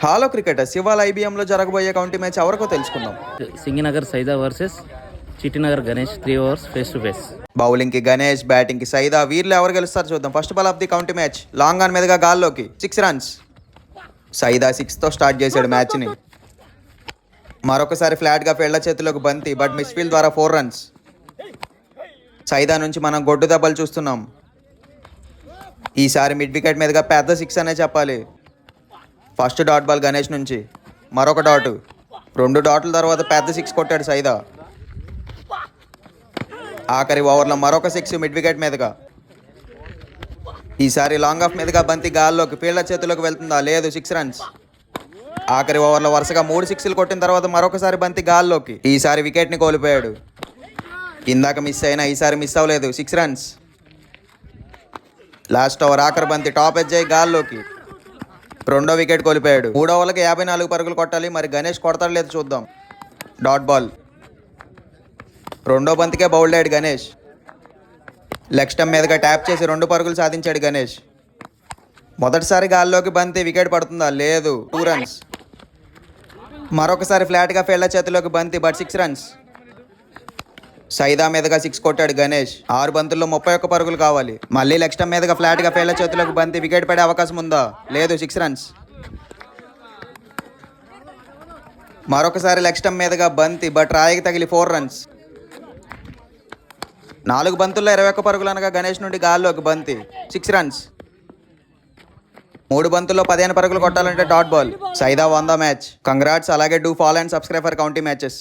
Hollow cricketers ఇవాళ ఐబీఎంలో జరగబోయే county match ఎవరికో తెలుసుకుందాం. Singh Nagar Saida versus Chittinagar Ganesh 3 overs face to face. Bowling కి గణేష్, బ్యాటింగ్ కి సైదా. వీరిలో ఎవరు గెలుస్తారు చూద్దాం. First ball of the county match. Long on మీదుగా గాల్లోకి 6 runs. సైదా 6 తో స్టార్ట్ చేశాడు మ్యాచ్ ని. మరొకసారి ఫ్లాట్ గా ఫీల్డర్ చేతిలోకి బంతి, బట్ మిస్ ఫీల్డ్ ద్వారా 4 runs. సైదా నుంచి మనం గొడ్డు దెబ్బలు చూస్తున్నాం. ఈసారి మిడ్ వికెట్ మీదుగా పెద్ద 6 అనే చెప్పాలి. ఫస్ట్ డాట్ బాల్ గణేష్ నుంచి, మరొక డాట్, 2 డాట్ల తర్వాత పెద్ద 6 కొట్టాడు సైదా. ఆఖరి ఓవర్లో మరొక 6 మిడ్ వికెట్ మీదుగా. ఈసారి లాంగ్ ఆఫ్ మీదుగా బంతి గాల్లోకి, ఫీల్డర్ చేతిలోకి వెళ్తుందా? లేదు, 6 runs. ఆఖరి ఓవర్లో వరుసగా 3 6లు కొట్టిన తర్వాత మరొకసారి బంతి గాల్లోకి. ఈసారి వికెట్ని కోల్పోయాడు. ఇందాక మిస్ అయినా ఈసారి మిస్ అవ్వలేదు, 6 runs. లాస్ట్ ఓవర్ ఆఖరి బంతి టాప్ ఎడ్జ్ అయ్యి గాల్లోకి, 2వ వికెట్ కోల్పోయాడు. 3 ఓవర్లకి 54 పరుగులు కొట్టాలి. మరి గణేష్ కొడతాడు లేదు చూద్దాం. డాట్ బాల్, 2వ బంతికే బౌల్డ్ అయ్యాడు గణేష్. లెగ్ స్టంప్ మీదుగా ట్యాప్ చేసి 2 పరుగులు సాధించాడు గణేష్. మొదటిసారి గాల్లోకి బంతి, వికెట్ పడుతుందా? లేదు, 2 runs. మరొకసారి ఫ్లాట్గా ఫీల్డర్ చేతిలోకి బంతి, బట్ 6 runs. సైదా మీదుగా 6 కొట్టాడు గణేష్. 6 బంతుల్లో 31 పరుగులు కావాలి. మళ్ళీ లెగ్ స్టంప్ మీదుగా ఫ్లాట్గా ఫీల్డర్ చేతిలోకి బంతి, వికెట్ పడే అవకాశం ఉందా? లేదు, 6 runs. మరొకసారి లెగ్ స్టంప్ మీదుగా బంతి, బట్ రాయికి తగిలి 4 runs. 4 బంతుల్లో 21 పరుగులు అనగా గణేష్ నుండి గాల్లోకి బంతి, 6 runs. 3 బంతుల్లో 15 పరుగులు కొట్టాలంటే dot ball. Saida won the match. Congrats. అలాగే do follow and subscribe for county matches.